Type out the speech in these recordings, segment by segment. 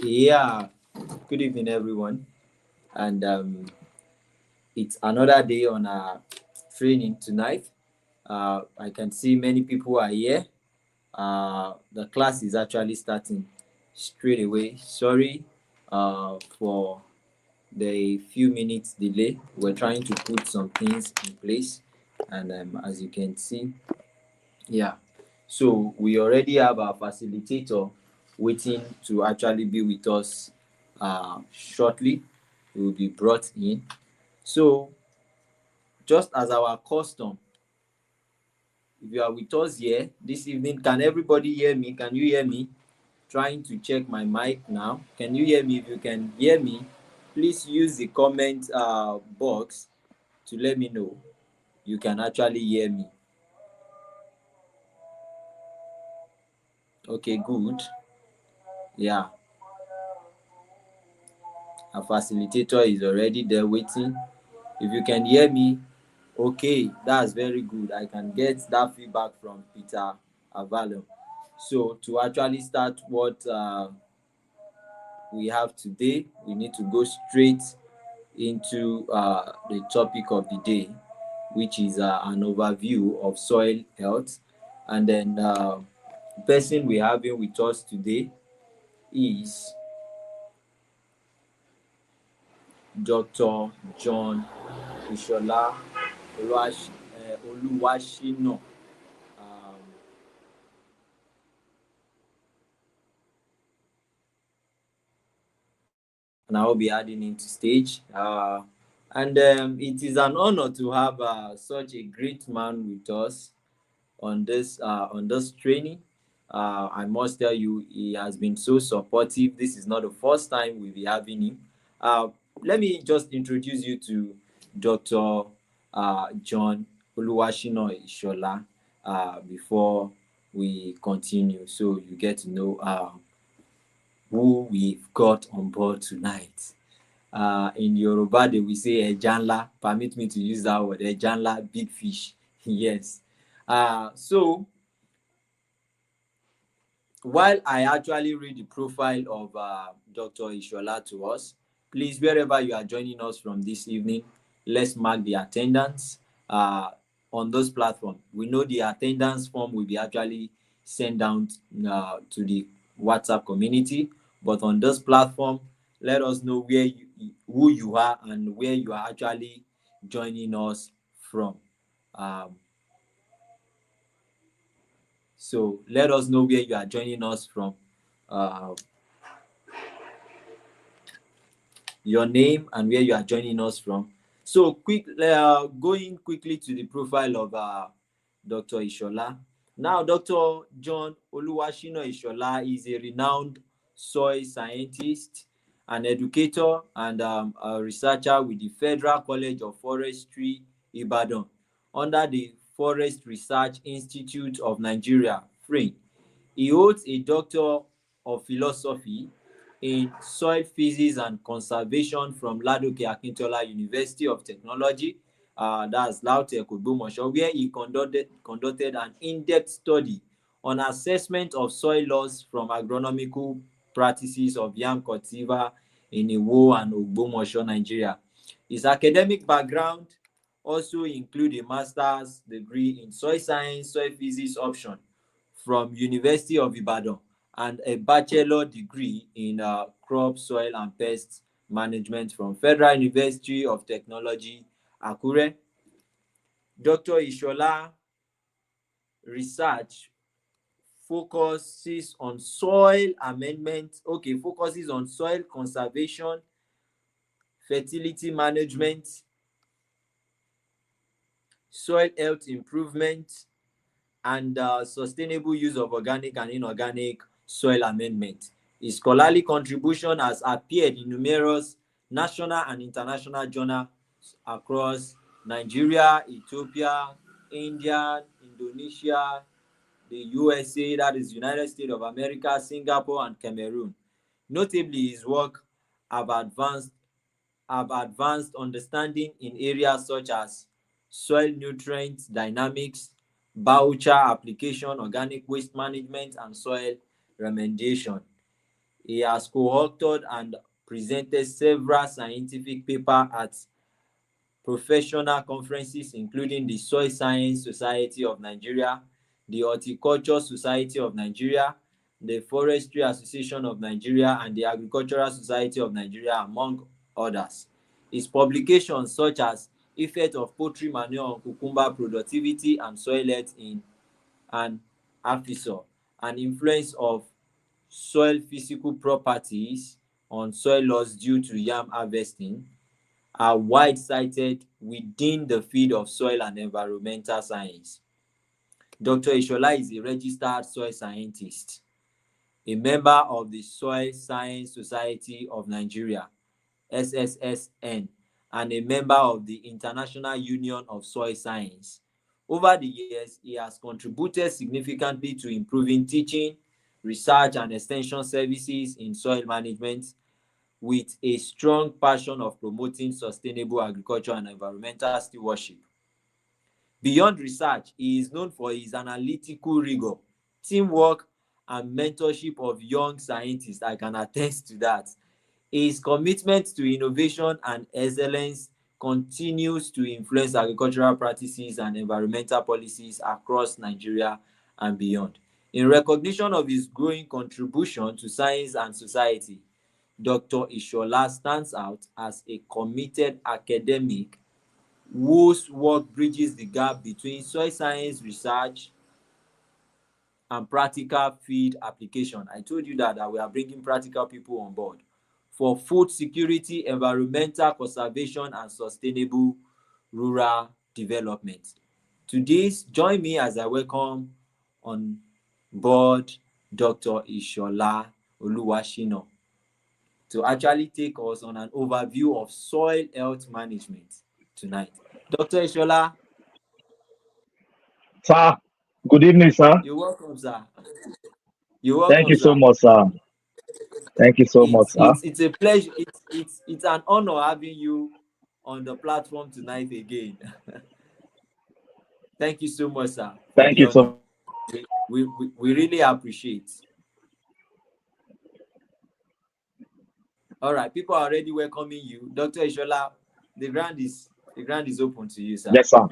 Yeah, good evening, everyone. And it's another day on our training tonight. I can see many people are here. The class is actually starting straight away. Sorry for the few minutes delay. We're trying to put some things in place. And as you can see, yeah. So we already have our facilitator waiting to actually be with us shortly. He will be brought in. So just as our custom, if you are with us here this evening, can everybody hear me? Can you hear me? Trying to check my mic now. Can you hear me? If you can hear me, please use the comment box to let me know you can actually hear me. Okay, good. Yeah. Our facilitator is already there waiting. If you can hear me, okay, that's very good. I can get that feedback from Peter Avalon. So to actually start what we have today, we need to go straight into the topic of the day, which is an overview of soil health. And then the person we're having with us today is Dr. John Isola Oluwashina. Um, and I will be adding into stage. And it is an honor to have such a great man with us on this training. I must tell you, he has been so supportive. This is not the first time we'll be having him. Uh, Let me just introduce you to Dr. John Oluwashina Ishola before we continue, so you get to know who we've got on board tonight. In Yoruba, they will say Ejanla. Permit me to use that word, Ejanla, big fish. Yes. So, while I actually read the profile of Dr. Ishola to us, please, wherever you are joining us from this evening, let's mark the attendance on those platforms. We know the attendance form will be actually sent down to the WhatsApp community, but on this platform, let us know who you are and where you are actually joining us from. So let us know where you are joining us from. Your name and where you are joining us from. So going quickly to the profile of Dr. Ishola. Now, Dr. John Oluwashina Ishola is a renowned soil scientist, an educator, and a researcher with the Federal College of Forestry, Ibadan, under the Forest Research Institute of Nigeria, FRIN. He holds a Doctor of Philosophy in Soil Physics and Conservation from Ladoke Akintola University of Technology, that's LAUTECH Ogbomoso, where he conducted an in-depth study on assessment of soil loss from agronomical practices of yam cultivar in Iwo and Ogbomoso, Nigeria. His academic background also include a master's degree in soil science, soil physics option from University of Ibadan and a bachelor degree in crop, soil and pest management from Federal University of Technology, Akure. Dr. Ishola research focuses on soil amendment, focuses on soil conservation, fertility management, soil health improvement, and sustainable use of organic and inorganic soil amendment. His scholarly contribution has appeared in numerous national and international journals across Nigeria, Ethiopia, India, Indonesia, the USA, that is United States of America, Singapore, and Cameroon. Notably, his work have advanced understanding in areas such as soil nutrient dynamics, biochar application, organic waste management, and soil remediation. He has co-authored and presented several scientific papers at professional conferences, including the Soil Science Society of Nigeria, the Horticulture Society of Nigeria, the Forestry Association of Nigeria, and the Agricultural Society of Nigeria, among others. His publications, such as Effect of Poultry Manure on Cucumber Productivity and Soil Health in an Afisor, and Influence of Soil Physical Properties on Soil Loss Due to Yam Harvesting, are wide-cited within the field of soil and environmental science. Dr. Ishola is a registered soil scientist, a member of the Soil Science Society of Nigeria (SSSN), and a member of the International Union of Soil Science. Over the years, he has contributed significantly to improving teaching, research, and extension services in soil management, with a strong passion of promoting sustainable agriculture and environmental stewardship. Beyond research, he is known for his analytical rigor, teamwork, and mentorship of young scientists. I can attest to that. His commitment to innovation and excellence continues to influence agricultural practices and environmental policies across Nigeria and beyond. In recognition of his growing contribution to science and society, Dr. Ishola stands out as a committed academic whose work bridges the gap between soil science research and practical field application. I told you that we are bringing practical people on board for food security, environmental conservation, and sustainable rural development. To this, join me as I welcome on board Dr. Isola Oluwashina to actually take us on an overview of soil health management tonight. Dr. Ishola, Sir, good evening, sir. you're welcome, sir. You're Thank welcome, you so sir. much, sir. Thank you so much, It's sir. it's it's a pleasure. It's an honor having you on the platform tonight again. Thank you so much, sir, for Thank the you honor. so We really appreciate. All right, people are already welcoming you, Dr. Ishola. The ground is open to you, sir. Yes, sir.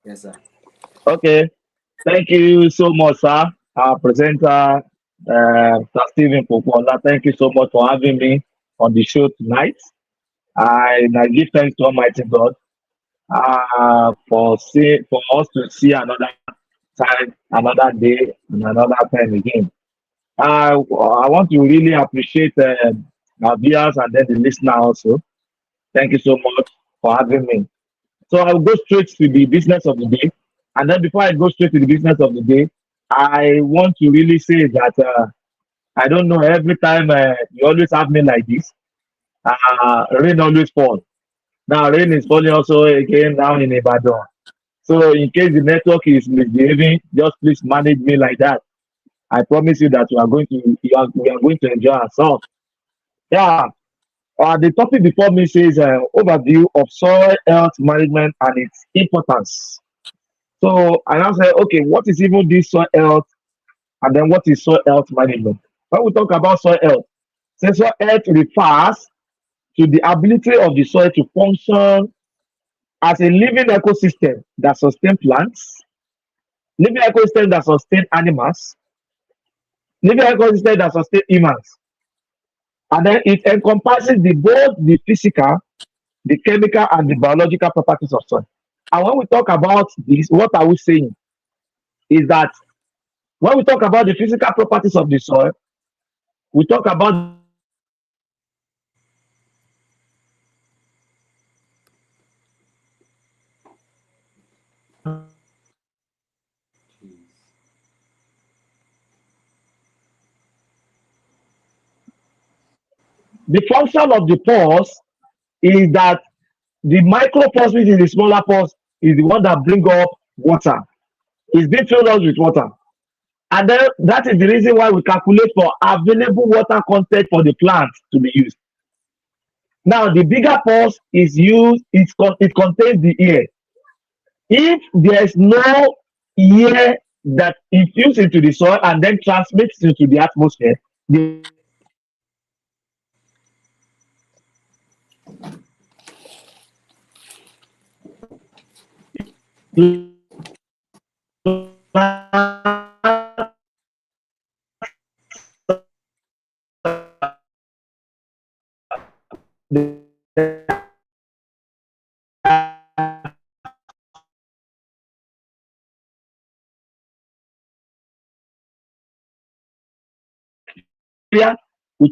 Yes, sir. Okay. Thank you so much, sir. Our presenter, Sir Stephen Popola. Thank you so much for having me on the show tonight. I give thanks to Almighty God for us to see another time, another day, and another time again. I want to really appreciate our viewers and then the listener also. Thank you so much for having me. So I'll go straight to the business of the day. And then before I go straight to the business of the day, I want to really say that I don't know, every time you always have me like this, rain always falls. Now, rain is falling also again now in Ibadan. So in case the network is misbehaving, just please manage me like that. I promise you that we are going to enjoy ourselves. Yeah. The topic before me says overview of soil health management and its importance. So I now say, okay, what is even this soil health, and then what is soil health management? When we talk about soil health, say soil health refers to the ability of the soil to function as a living ecosystem that sustain plants, living ecosystem that sustain animals, living ecosystem that sustain humans, and then it encompasses both the physical, the chemical, and the biological properties of soil. And when we talk about this, what are we saying? Is that when we talk about the physical properties of the soil, we talk about the ability of the soil to function as a living ecosystem that the function of the pores is that the micropores, which is the smaller pores, is the one that bring up water. It's being filled up with water. And then that is the reason why we calculate for available water content for the plant to be used. Now, the bigger pores is used, it contains the air. If there is no air that infuse into the soil and then transmits into the atmosphere, the we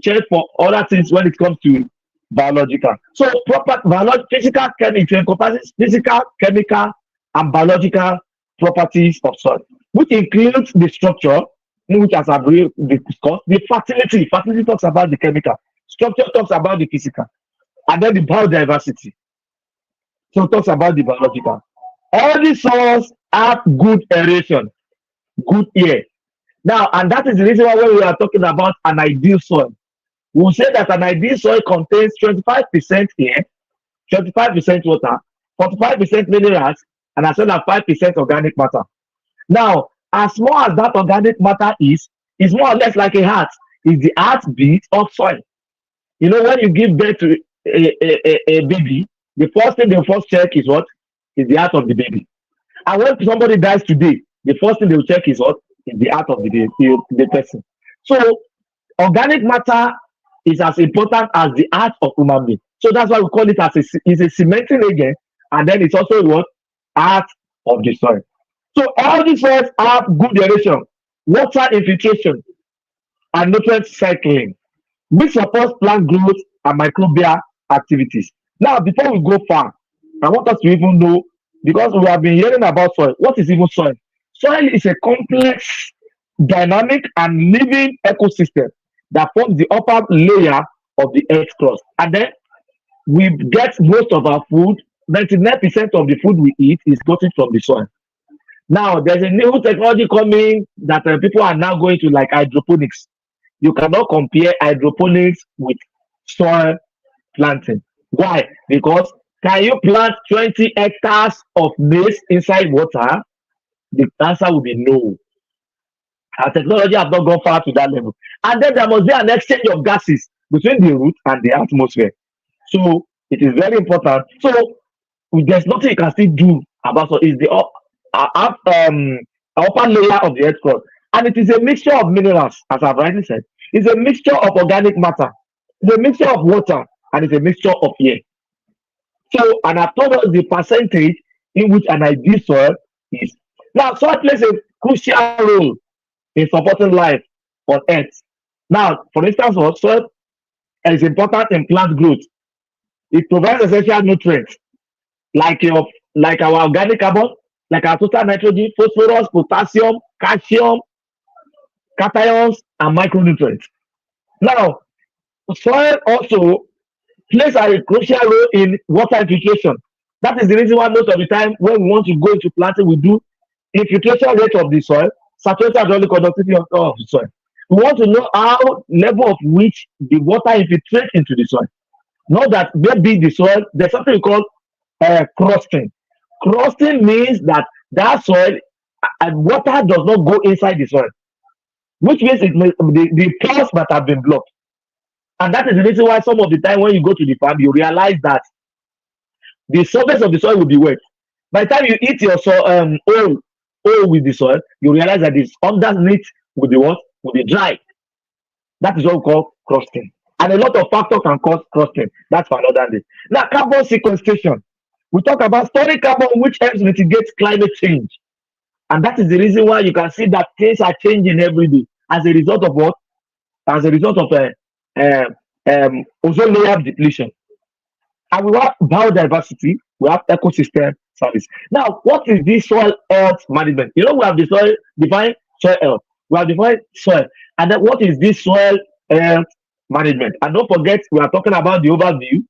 check for other things when it comes to biological. So proper physical chemical encompasses physical, chemical, and biological properties of soil, which includes the structure, which as I've discussed, the fertility. Fertility talks about the chemical. Structure talks about the physical, and then the biodiversity. So it talks about the biological. All these soils have good aeration, good air. Now, and that is the reason why when we are talking about an ideal soil, we will say that an ideal soil contains 25% air, 25% water, 45% minerals, and as well as 5% organic matter. Now, as small as that organic matter is more or less like a heart. Is the heartbeat of soil. You know, when you give birth to a baby, the first thing they first check is what? Is the heart of the baby. And when somebody dies today, the first thing they will check is what? Is the heart of the person. So organic matter is as important as the heart of human being. So that's why we call it as is a cementing agent, and then it's also what? Heart of the soil. So all these soils have good aeration, water infiltration, and nutrient cycling, which supports plant growth and microbial activities. Now, before we go far, I want us to even know, because we have been hearing about soil. What is even soil? Soil is a complex, dynamic, and living ecosystem that forms the upper layer of the earth crust. And then we get most of our food. 99% of the food we eat is gotten from the soil. Now, there's a new technology coming that people are now going to, like hydroponics. You cannot compare hydroponics with soil planting. Why? Because can you plant 20 hectares of maize inside water? The answer will be no. Our technology has not gone far to that level. And then there must be an exchange of gases between the root and the atmosphere. So it is very important. So there's nothing you can still do about it. It's the upper layer of the earth crust. And it is a mixture of minerals, as I've rightly said. It's a mixture of organic matter. It's a mixture of water, and it's a mixture of air. So, and I've told us the percentage in which an ideal soil is. Now, soil plays a crucial role in supporting life on Earth. Now, for instance, what soil is important in plant growth. It provides essential nutrients like your like our organic carbon, like our total nitrogen, phosphorus, potassium, calcium, cations, and micronutrients. Now, soil also plays a crucial role in water infiltration. That is the reason why most of the time when we want to go into planting, we do infiltration rate of the soil, saturated hydraulic conductivity of the soil. We want to know how level of which the water infiltrates into the soil. Not that maybe the soil, there's something we call crusting. Crusting means that that soil and water does not go inside the soil, which means the pores that have been blocked. And that is the reason why some of the time when you go to the farm, you realize that the surface of the soil will be wet. By the time you eat your oil with the soil, you realize that it's underneath with the what? Will be dry. That is what we call crusting. And a lot of factors can cause crusting. That's for another day. Now, carbon sequestration. We talk about storing carbon, which helps mitigate climate change. And that is the reason why you can see that things are changing every day as a result of what? As a result of ozone layer depletion. And we have biodiversity, we have ecosystem service. Now, what is this soil health management? You know, we have the soil defined soil health, we have defined soil, and then what is this soil health management? And don't forget, we are talking about the overview,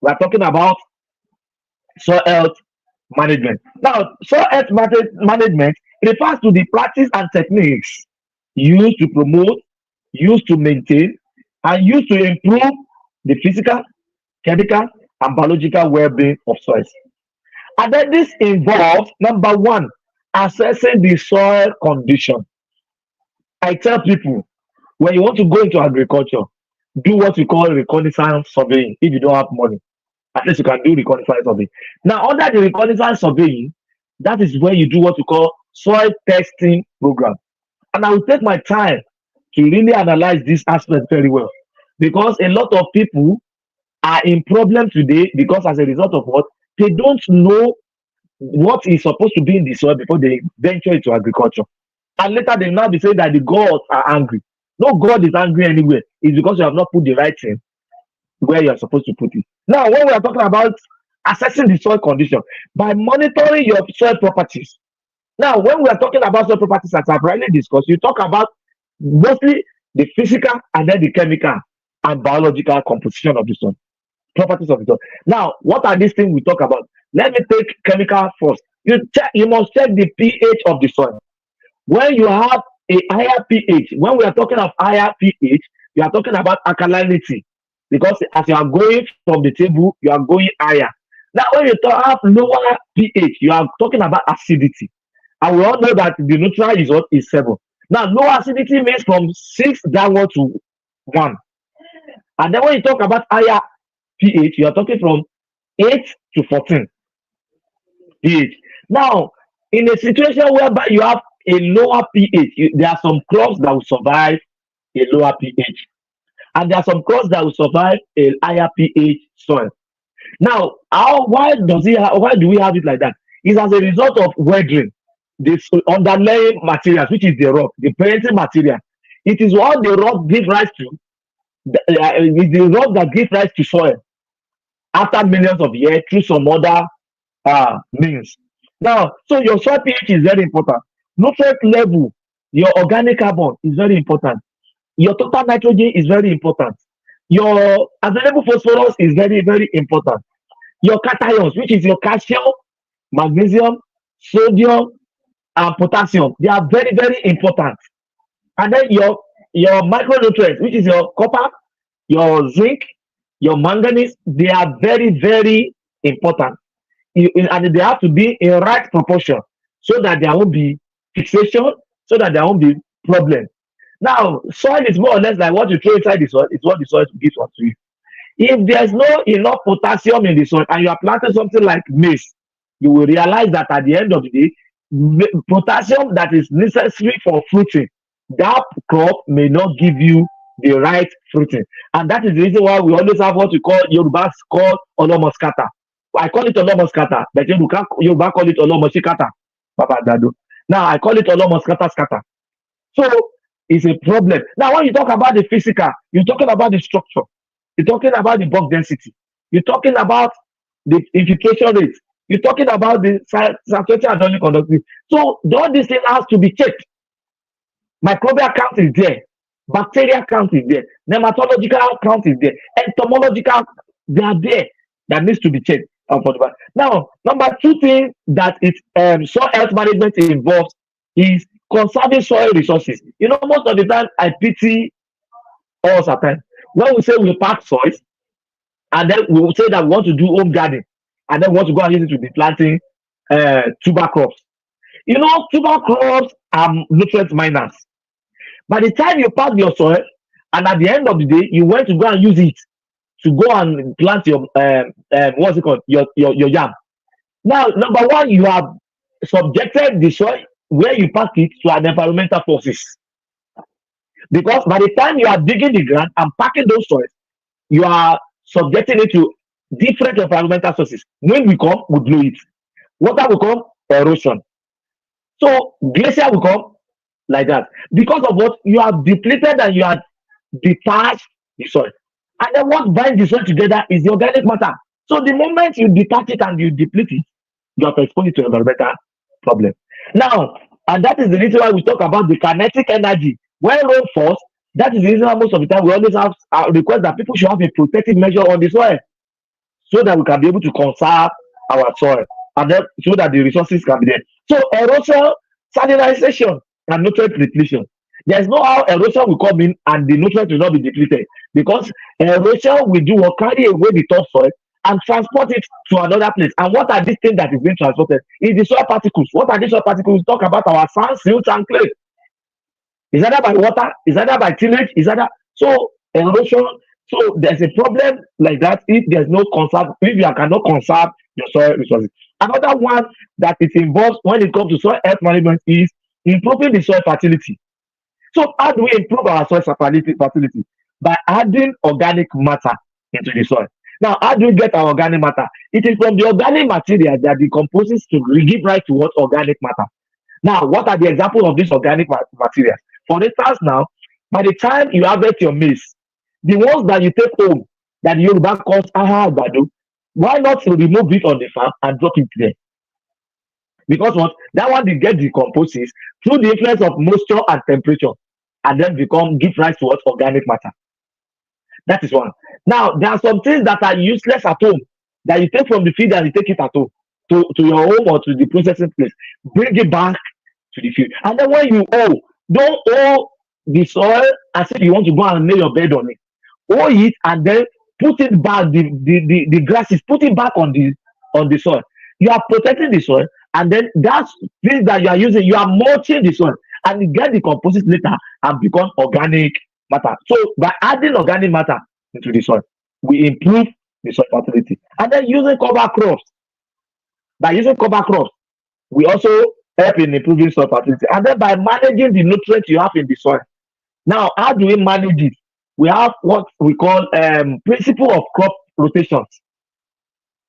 we are talking about soil health management. Now, soil health management refers to the practice and techniques used to promote, used to maintain, and used to improve the physical, chemical, and biological well-being of soils. And then this involves number one, assessing the soil condition. I tell people when you want to go into agriculture, do what we call reconnaissance surveying. If you don't have money, at least you can do reconnaissance surveying. Now, under the reconnaissance surveying, That is where you do what you call soil testing program. And I will take my time to really analyze this aspect very well, because a lot of people are in problem today because as a result of what, they don't know what is supposed to be in the soil before they venture into agriculture. And later they now be saying that the gods are angry. No God is angry anywhere. It's because you have not put the right thing where you are supposed to put it. Now, when we are talking about assessing the soil condition by monitoring your soil properties. Now, when we are talking about soil properties, as I've already discussed, you talk about mostly the physical and then the chemical and biological composition of the soil, properties of the soil. Now, what are these things we talk about? Let me take chemical first. You must check the pH of the soil. When you have a higher pH, when we are talking of higher pH, you are talking about alkalinity, because as you are going from the table, you are going higher. Now, when you have lower pH, you are talking about acidity. And we all know that the neutral is what is 7. Now, low acidity means from 6 downward to 1. And then when you talk about higher pH, you are talking from 8 to 14 pH. Now, in a situation whereby you have a lower pH, there are some crops that will survive a lower pH, and there are some crops that will survive a higher pH soil. Now, why do we have it like that? It's as a result of weathering, the underlying materials, which is the rock, the parenting material. It is what the rock gives rise to. It's the rock that gives rise to soil after millions of years through some other means. Now, so your soil pH is very important. Nutrient level, your organic carbon is very important. Your total nitrogen is very important. Your available phosphorus is very, very important. Your cations, which is your calcium, magnesium, sodium, and potassium, they are very, very important. And then your micronutrients, which is your copper, your zinc, your manganese, they are very, very important. And they have to be in right proportion so that there won't be fixation, so that there won't be problem. Now, soil is more or less like what you throw inside the soil, it's what the soil gives unto you. If there's no enough potassium in the soil and you are planting something like maize, you will realize that at the end of the day, potassium that is necessary for fruiting, that crop may not give you the right fruiting. And that is the reason why we always have what we call Yorubas call Olomoskata. I call it Olomoskata, but Yoruba call it Olomoshikata. Papa Dado. Now I call it Olomoskata skata. So it's a problem. Now, when you talk about the physical, you're talking about the structure, you're talking about the bulk density, you're talking about the infiltration rate, you're talking about the saturated hydraulic conductivity. So all these things has to be checked. Microbial count is there, bacterial count is there, nematological count is there, entomological, they are there, that needs to be checked. Now, number two thing that it soil health management involves is conserving soil resources. You know, most of the time I pity us at times when we say we pack soils and then we will say that we want to do home garden and then we want to go and use it to be planting tuber crops. You know, tuber crops are nutrient miners. By the time you pack your soil and at the end of the day you went to go and use it to go and plant your what's it called, your yam. Now, number one, you have subjected the soil where you pack it to an environmental forces, because by the time you are digging the ground and packing those soils, you are subjecting it to different environmental sources. Wind will come, will blow it. Water will come, erosion. So glacier will come like that, because of what you have depleted and you have detached the soil. And then what binds the soil together is the organic matter. So the moment you detach it and you deplete it, you have exposed it to environmental problem. Now, and that is the reason why we talk about the kinetic energy. When rain falls, that is the reason why most of the time we always have request that people should have a protective measure on the soil, so that we can be able to conserve our soil and then so that the resources can be there. So erosion, salinization, and nutrient depletion. There's no how erosion will come in and the nutrient will not be depleted, because erosion will do or carry away the topsoil and transport it to another place. And what are these things that is being transported? Is the soil particles. What are these soil particles? We talk about our sand, silt, and clay. Is either by water, is either by tillage, is either so erosion. So there's a problem like that if there's no conserve, if you cannot conserve your soil resources. Another one that it involves when it comes to soil health management is improving the soil fertility. So how do we improve our soil fertility? By adding organic matter into the soil. Now, how do we get our organic matter? It is from the organic material that decomposes to give rise to what organic matter. Now, what are the examples of this organic materials? For instance, now, by the time you harvest your maize, the ones that you take home, that Yoruba calls aha agbado, why not to remove it on the farm and drop it there? Because what that one dey get decomposes through the influence of moisture and temperature, and then become give rise to what organic matter. That is one. Now there are some things that are useless at home that you take from the field and you take it at home to your home or to the processing place. Bring it back to the field. And then when you hoe, don't hoe the soil as if you want to go and lay your bed on it. Hoe it and then put it back, the grasses, put it back on the soil. You are protecting the soil, and then that things that you are using, you are mulching the soil, and you get the composite later and become organic matter. So by adding organic matter into the soil, we improve the soil fertility. And then using cover crops. By using cover crops, we also help in improving soil fertility. And then by managing the nutrients you have in the soil. Now, how do we manage it? We have what we call principle of crop rotations.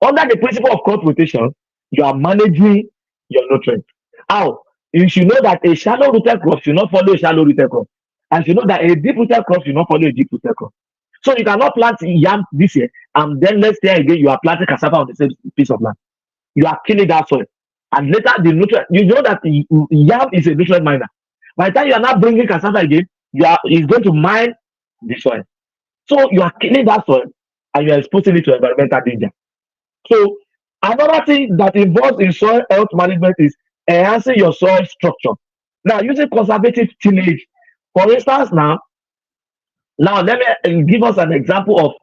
Under the principle of crop rotation, you are managing your nutrients. How? You should know that a shallow rooted crop should not follow a shallow rooted crop. And you know that a deep rooted crop should not follow a deep rooted crop. So you cannot plant yam this year and then next year again you are planting cassava on the same piece of land. You are killing that soil. And later the nutrient, you know that yam is a nutrient miner. By the time you are not bringing cassava again, it's going to mine the soil. So you are killing that soil and you are exposing it to environmental danger. So another thing that involves in soil health management is enhancing your soil structure. Now, using conservative tillage, for instance, now let me give us an example of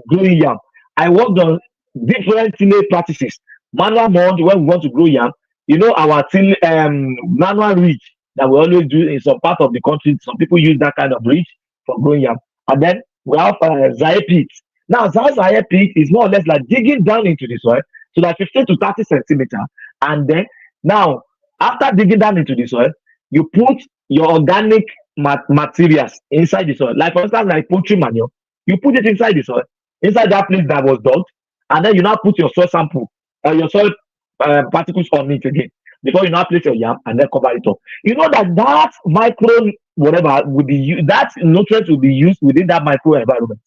growing yam. I worked on different tillage practices. Manual mound when we want to grow yam. You know our manual ridge that we always do in some part of the country. Some people use that kind of ridge for growing yam. And then we have Zaire pit. Now, that Zaire pit is more or less like digging down into the soil to like 15 to 30 centimeter. And then now, after digging down into the soil, you put your organic materials inside the soil. Like for instance, like poultry manure, you put it inside the soil, inside that place that was dug, and then you now put your soil sample, your soil particles on it again before you now place your yam and then cover it up. You know that micro whatever will be used, that nutrient will be used within that micro environment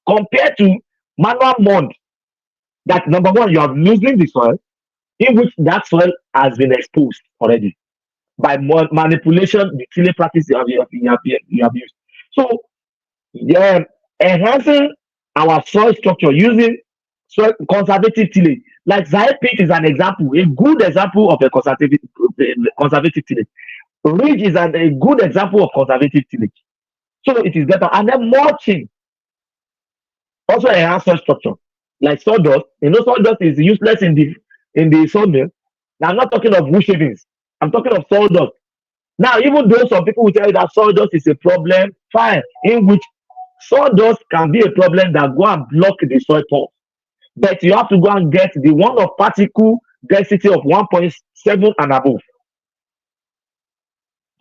compared to manual mound. That number one, you are losing the soil in which that soil has been exposed already by manipulation, the tillage practice you have used. So, yeah, enhancing our soil structure using soil conservative tillage. Like Zaire pit is an example, a good example of a conservative tillage. Ridge is a good example of conservative tillage. So it is better. And then mulching also enhance soil structure. Like sawdust, sawdust is useless in the sawmill. Now I'm not talking of wood shavings. I'm talking of sawdust. Now, even though some people will tell you that sawdust is a problem, fine, in which sawdust can be a problem that go and block the soil pore. But you have to go and get the one of particle density of 1.7 and above.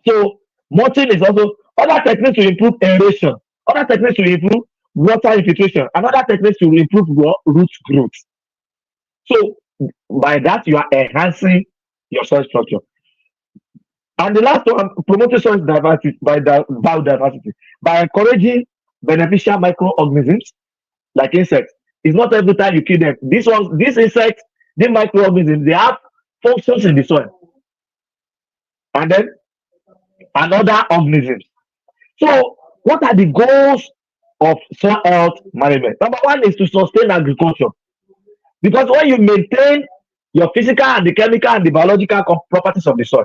So mulching is also other techniques to improve aeration, other techniques to improve water infiltration, and other techniques to improve root growth. So by that you are enhancing your soil structure. And the last one, promoting soil diversity by biodiversity by encouraging beneficial microorganisms like insects. It's not every time you kill them. These insects, these microorganisms, they have functions in the soil, and then another organisms. So, what are the goals of soil health management? Number one is to sustain agriculture, because when you maintain your physical and the chemical and the biological properties of the soil,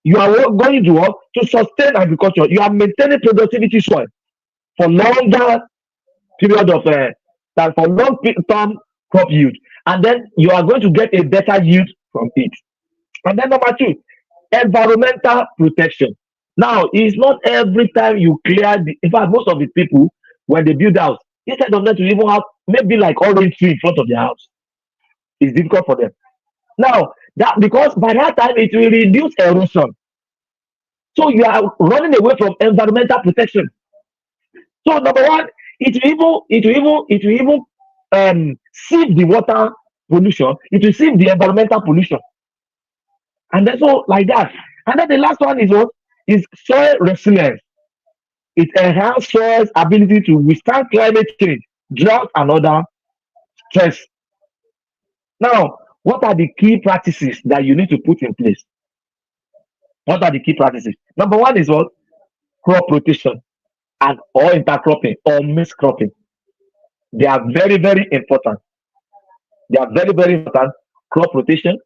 you are going to work to sustain agriculture. You are maintaining productivity soil for longer period of for long term crop yield, and then you are going to get a better yield from it. And then number two, environmental protection. Now, it's not every time you clear in fact, most of the people when they build house, instead of them to even have maybe like orange tree in front of their house, it's difficult for them. Now, that because by that time it will reduce erosion. So you are running away from environmental protection. So number one, it will even sieve the water pollution. It will sieve the environmental pollution, and then so like that. And then the last one is what is soil resilience. It enhances soil's ability to withstand climate change, drought, and other stress. Now, what are the key practices that you need to put in place? What are the key practices? Number one is what? Crop rotation and or intercropping or mixed cropping. They are very, very important. They are very, very important. Crop rotation.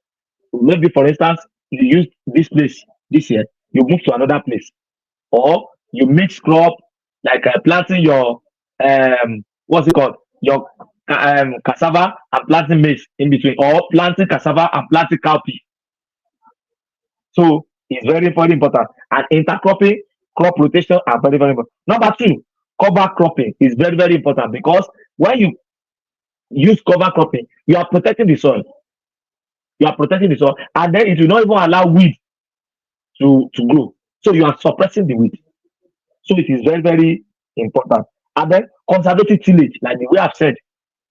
Maybe for instance, you use this place this year, you move to another place, or you mix crop like planting your what's it called? Your cassava and planting maize in between, or planting cassava and planting cowpea. So it's very, very important. And intercropping, crop rotation are very, very important. Number two, cover cropping is very, very important because when you use cover cropping, you are protecting the soil. You are protecting the soil, and then it will not even allow weed to grow. So you are suppressing the weed. So it is very, very important. And then conservative tillage, like the way I've said,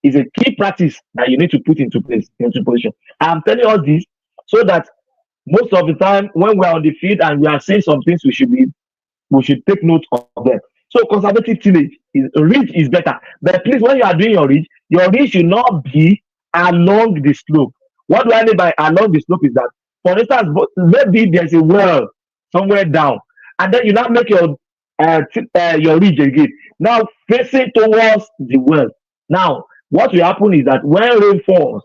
is a key practice that you need to put into place, into position. I'm telling you all this so that most of the time when we're on the field and we are saying some things, we should take note of them. So conservative tillage is ridge is better. But please, when you are doing your ridge should not be along the slope. What do I mean by along the slope is that, for instance, maybe there's a well somewhere down, and then you now make your ridge again. Now facing towards the well. Now, what will happen is that when rain falls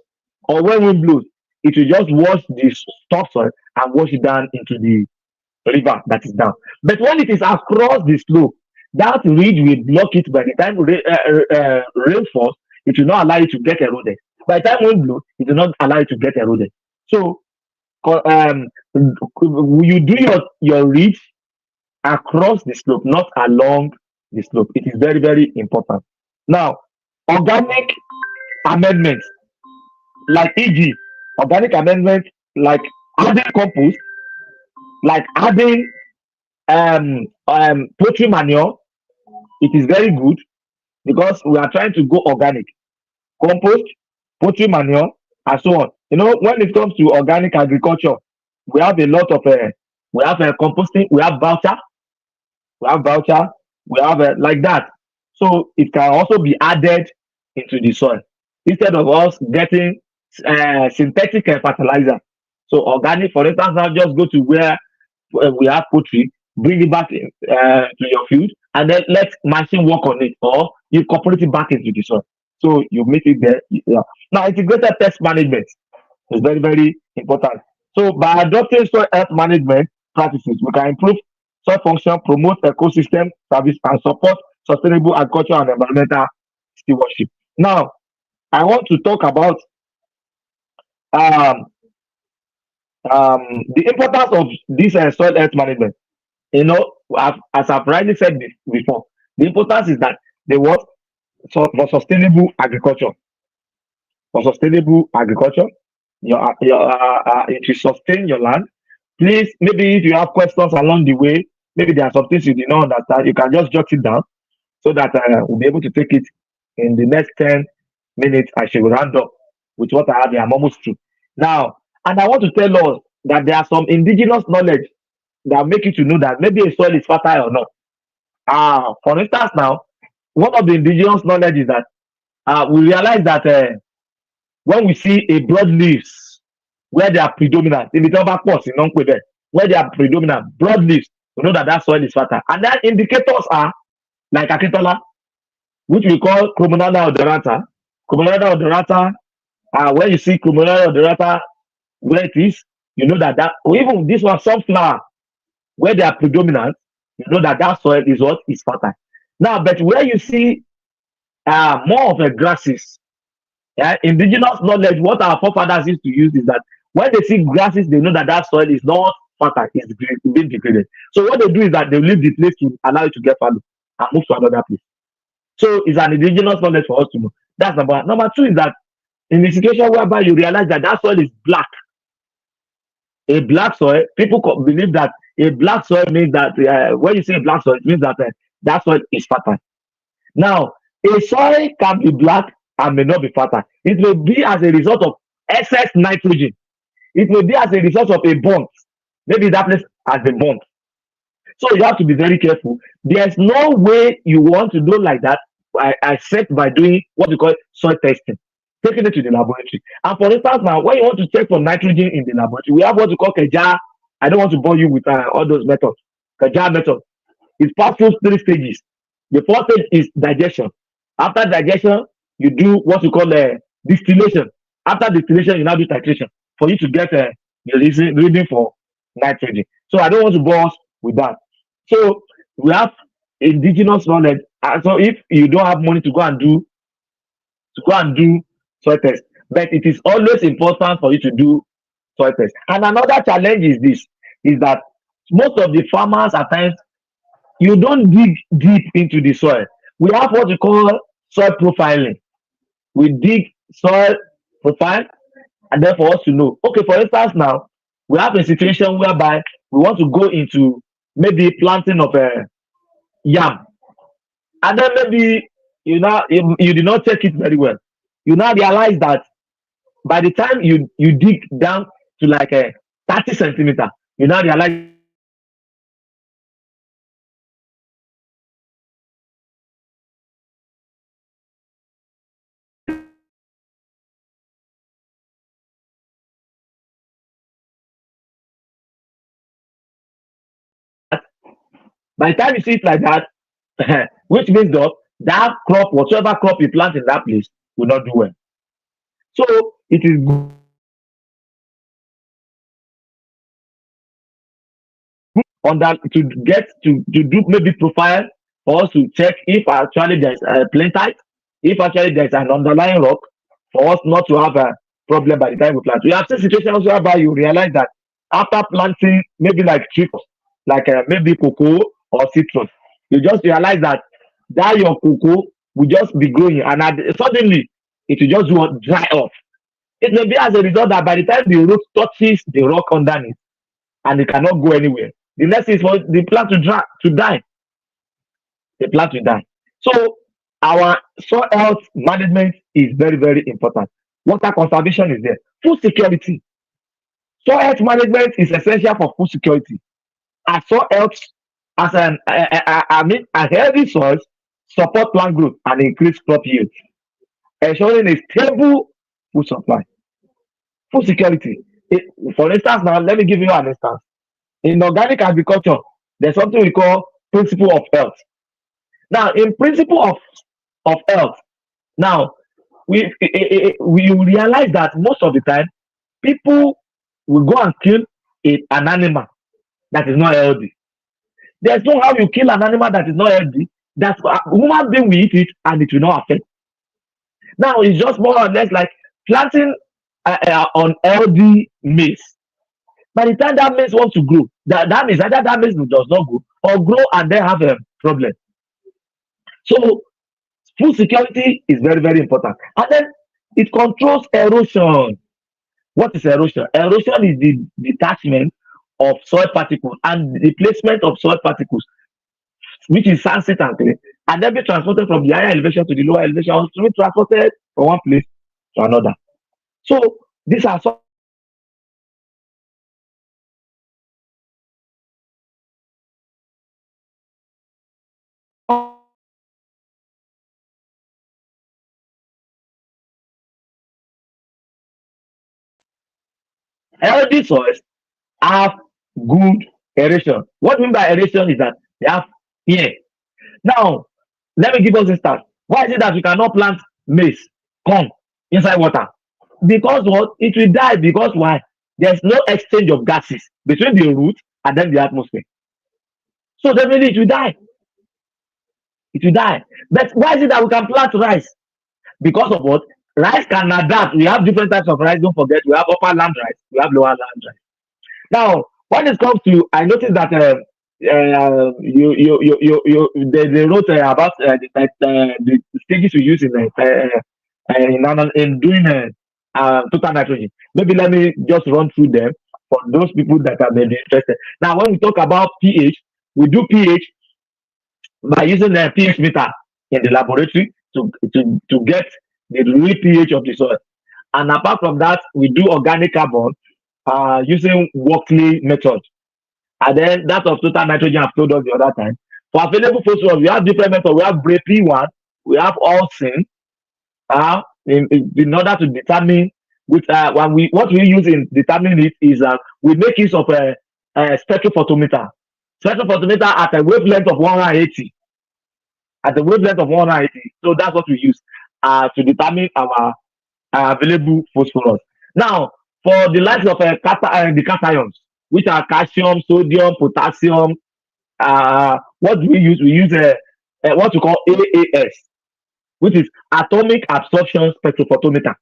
or when wind blows, it will just wash the topsoil and wash it down into the river that is down. But when it is across the slope, that ridge will block it. By the time rain falls, it will not allow it to get eroded. By the time wind blows, it will not allow it to get eroded. So you do your ridge across the slope, not along the slope. It is very, very important. Now, organic amendments, like e.g., organic amendments like adding compost, like adding poultry manure. It is very good because we are trying to go organic. Compost, poultry manure, and so on. When it comes to organic agriculture, we have a lot of we have composting, we have voucher, we have like that. So it can also be added into the soil instead of us getting synthetic fertilizer. So organic, for instance, now just go to where we have poultry, bring it back to your field, and then let machine work on it, or you incorporate it back into the soil. So you make it there. Yeah. Now, integrated pest management is very, very important. So by adopting soil health management practices, we can improve soil function, promote ecosystem service, and support sustainable agriculture and environmental stewardship. Now, I want to talk about um, the importance of this soil health management. As I've rightly said before, the importance is that they want for sustainable agriculture. For sustainable agriculture, it will sustain your land. Please, maybe if you have questions along the way, maybe there are some things you did not understand, you can just jot it down so that we'll be able to take it in the next 10 minutes. I should round up with what I have here. I'm almost through. Now, and I want to tell us that there are some indigenous knowledge that make you to know that maybe a soil is fertile or not. For instance, now, one of the indigenous knowledge is that we realize that when we see a broad leaves where they are predominant, if it's over course in non where they are predominant, broad leaves, we know that that soil is fertile. And then indicators are like Akitola, which we call Chromonada odorata. Chromonada odorata, when you see Chromonada odorata where it is, you know that or even this one, sunflower, where they are predominant, you know that that soil is what is fertile. Now, but where you see more of a grasses, indigenous knowledge, what our forefathers used to use is that when they see grasses, they know that that soil is not fertile, it's being degraded. So what they do is that they leave the place to allow it to get fallow and move to another place. So it's an indigenous knowledge for us to know. That's number one. Number two is that in the situation whereby you realize that that soil is black, A black soil, people believe that a black soil means that when you say black soil, it means that that soil is fertile. Now, a soil can be black and may not be fertile. It may be as a result of excess nitrogen. It may be as a result of a burnt. Maybe that place has been burnt. So you have to be very careful. There's no way you want to do like that except by doing what we call soil testing, taking it to the laboratory. And for instance, now when you want to check for nitrogen in the laboratory, we have what we call Keja. I don't want to bore you with all those methods. Keja method. It passes through three stages. The first stage is digestion. After digestion, you do what we call distillation. After distillation, you now do titration for you to get the reading for nitrogen. So I don't want to bore us with that. So we have indigenous knowledge. And so if you don't have money to go and do soil test, but it is always important for you to do soil test. And another challenge is this: is that most of the farmers at times you don't dig deep into the soil. We have what we call soil profiling. We dig soil profile, and then for us to know. Okay, for instance, now we have a situation whereby we want to go into maybe planting of a yam, and then maybe you did not check it very well. You now realize that by the time you dig down to like a 30 centimeter, you now realize that by the time you dig down to like 30 centimeter, you see that by the time you see it like that, which means that crop, whatever crop you plant in that place, will not do well. So it is good on that to get to do maybe profile for us to check if actually there's a plantite, if actually there's an underlying rock for us not to have a problem by the time we plant. We have seen situations whereby you realize that after planting maybe like trees, like maybe cocoa or citrus, you just realize that your cocoa will just be growing and suddenly it will just dry off. It may be as a result that by the time the root touches the rock underneath and it cannot go anywhere, the next is for the plant to die. The plant will die. So our soil health management is very, very important. Water conservation is there. Food security. Soil health management is essential for food security. As soil health, as an I mean, a healthy soil support plant growth and increase crop yield, ensuring a stable food supply. Food security. For instance, now let me give you an instance. In organic agriculture, there's something we call principle of health. Now, in principle of health, now we realize that most of the time people will go and kill an animal that is not healthy. There's no how you kill an animal that is not healthy. That human being will eat it and it will not affect. Now it's just more or less like planting unhealthy maize. By the time that maize wants to grow, that means either that maize does not grow or grow and then have a problem. So food security is very, very important. And then it controls erosion. What is erosion? Erosion is the detachment of soil particles and the placement of soil particles, which is sandstone and clay, and then be transported from the higher elevation to the lower elevation, or to be transported from one place to another. So these are some of the things that healthy soils have good aeration. What we mean by aeration is that they have air. Now, let me give us a start. Why is it that we cannot plant maize, corn inside water? Because what? It will die. Because why? There's no exchange of gases between the root and then the atmosphere. So definitely it will die. It will die. But why is it that we can plant rice? Because of what? Rice can adapt. We have different types of rice. Don't forget, we have upper land rice, we have lower land rice. Now, when it comes to, I noticed that they wrote about the stages we use in doing total nitrogen. Maybe let me just run through them for those people that are maybe interested. Now, when we talk about pH, we do pH by using a pH meter in the laboratory to get the real pH of the soil. And apart from that, we do organic carbon using Workley method. And then that of total nitrogen I've told us the other time. For available phosphorus, we have different methods. We have P1, we have Olsen, in order to determine which when we what we use in determining it is we make use of a spectrophotometer. Spectrophotometer at a wavelength of 180. At the wavelength of 180. So that's what we use to determine our available phosphorus. Now, for the likes of the cations, which are calcium, sodium, potassium, what do we use? We use what we call AAS, which is atomic absorption spectrophotometer.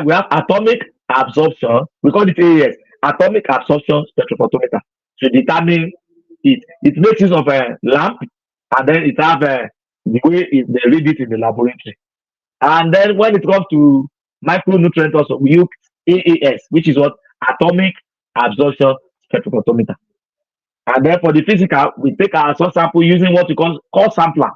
We have atomic absorption, we call it AAS, atomic absorption spectrophotometer, to determine it. It makes use of a lamp, and then it have the way they read it in the laboratory. And then when it comes to micronutrient also, we use AAS, which is what atomic absorption spectrophotometer. And then for the physical, we take our soil sample using what we call core sampler.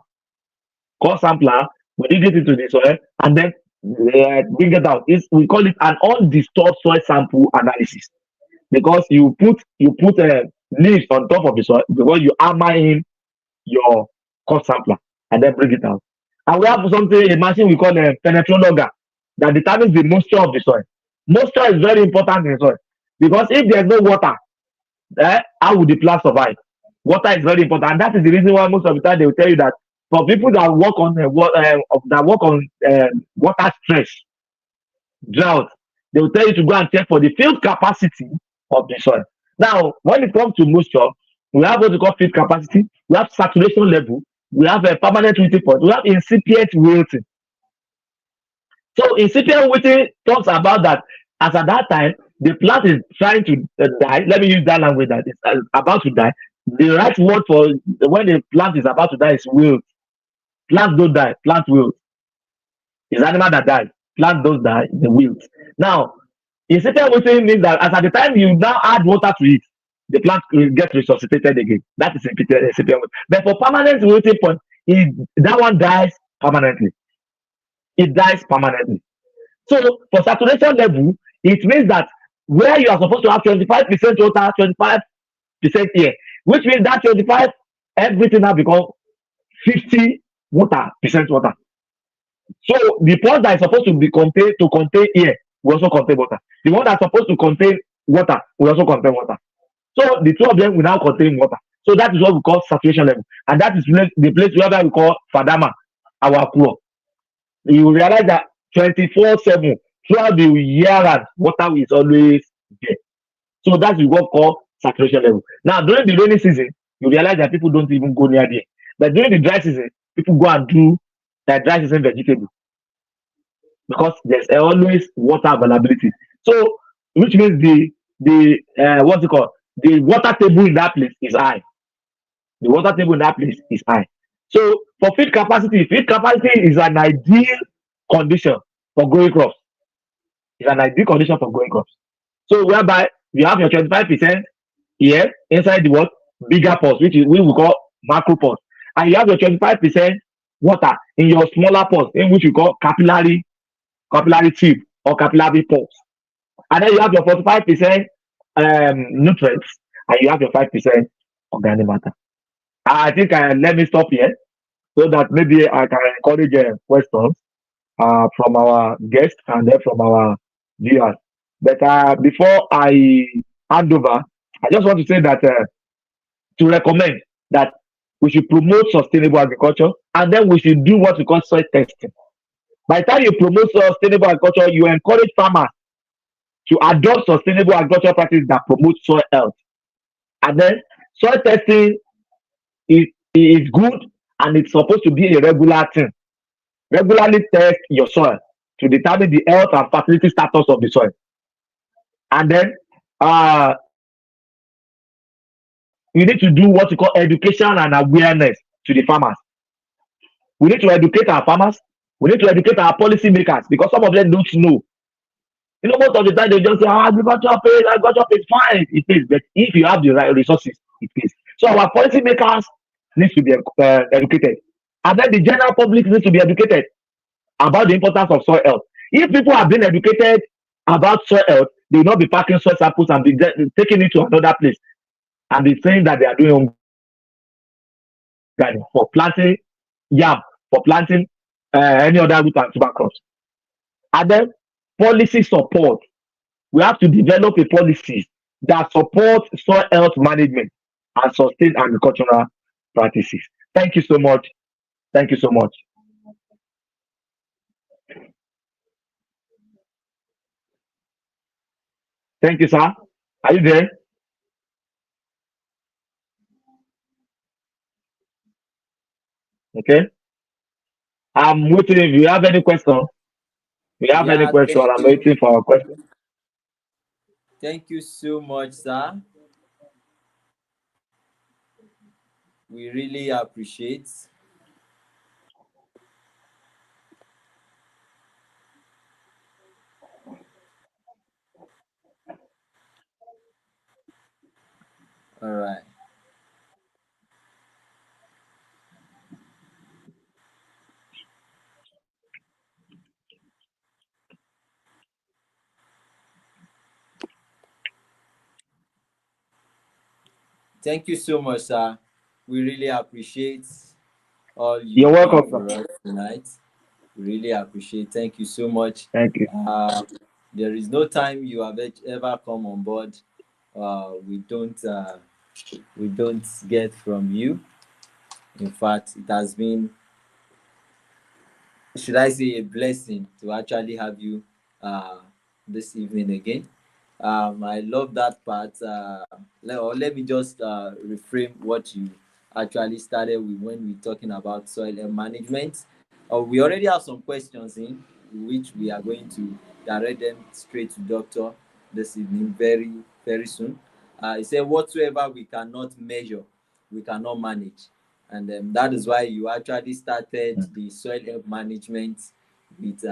Core sampler, we dig it into the soil and then bring it out. We call it an undisturbed soil sample analysis, because you put leaves on top of the soil because you hammer in your core sampler and then bring it out. And we have something, a machine we call a penetrologer, that determines the moisture of the soil. Moisture is very important in the soil, because if there's no water, how would the plant survive? Water is very important, and that is the reason why most of the time they will tell you that for people that work on water stress, drought, they will tell you to go and check for the field capacity of the soil. Now, when it comes to moisture, we have what we call field capacity, we have saturation level, we have a permanent wilting point, we have incipient wilting. So incipient wilting talks about that as at that time the plant is trying to die. Let me use that language, that it's about to die. The right word for when the plant is about to die is wilt. Plants don't die, plant wilt. It's animal that dies. Plant don't die, the wilt. Now, incipient wilting means that as at the time you now add water to it, the plant will get resuscitated again. That is incipient wilting. But for permanent wilting point, that one dies permanently. It dies permanently. So for saturation level, it means that where you are supposed to have 25% water, 25% air, which means that 25, everything now becomes 50 percent water. So the part that is supposed to be contain air will also contain water. The one that's supposed to contain water will also contain water. So the two of them will now contain water. So that is what we call saturation level, and that is the place where we call Fadama, our pool. You will realize that 24/7 throughout the year water is always there. So that's what we call saturation level. Now during the rainy season, you realize that people don't even go near there. But during the dry season, people go and do their dry season vegetable, because there's always water availability. So which means the what's it called? The water table in that place is high. The water table in that place is high. So for feed capacity is an ideal condition for growing crops. It's an ideal condition for growing crops. So whereby you have your 25% here inside the what? Bigger pots, which we will call macro pots. And you have your 25% water in your smaller pots, in which you call capillary tube or capillary pots. And then you have your 45% nutrients, and you have your 5% organic matter. I think let me stop here, so that maybe I can encourage questions from our guests and then from our viewers. But before I hand over, I just want to say that to recommend that we should promote sustainable agriculture, and then we should do what we call soil testing. By the time you promote sustainable agriculture, you encourage farmers to adopt sustainable agricultural practices that promote soil health. And then soil testing is good, and it's supposed to be a regular thing. Regularly test your soil to determine the health and fertility status of the soil. And then you need to do what we call education and awareness to the farmers. We need to educate our farmers. We need to educate our policymakers, because some of them don't know. Most of the time they just say, agriculture pays fine, it pays. But if you have the right resources, it pays. So our policymakers need to be educated. And then the general public needs to be educated about the importance of soil health. If people have been educated about soil health, they will not be packing soil samples and be taking it to another place and be saying that they are doing home garden for planting yam, for planting any other root and tuber crops. And then policy support. We have to develop a policies that support soil health management and sustain agricultural practices. Thank you so much. Thank you so much. Thank you, sir. Are you there? Okay. I'm waiting. If you have any question, Yeah, I'm waiting for a question. thank you so much, sir. We really appreciate. All right. Thank you so much, sir. We really appreciate all You're you've done welcome, sir. for us tonight. We really appreciate. Thank you so much. Thank you. Uh, there is no time you have ever come on board. We don't get from you. In fact, it has been, should I say, a blessing to actually have you this evening again. I love that part. Let me just reframe what you actually started with when we're talking about soil management. We already have some questions in which we are going to direct them straight to Doctor this evening very, very soon. He said, whatsoever we cannot measure, we cannot manage. And that is why you actually started Mm. the soil health management with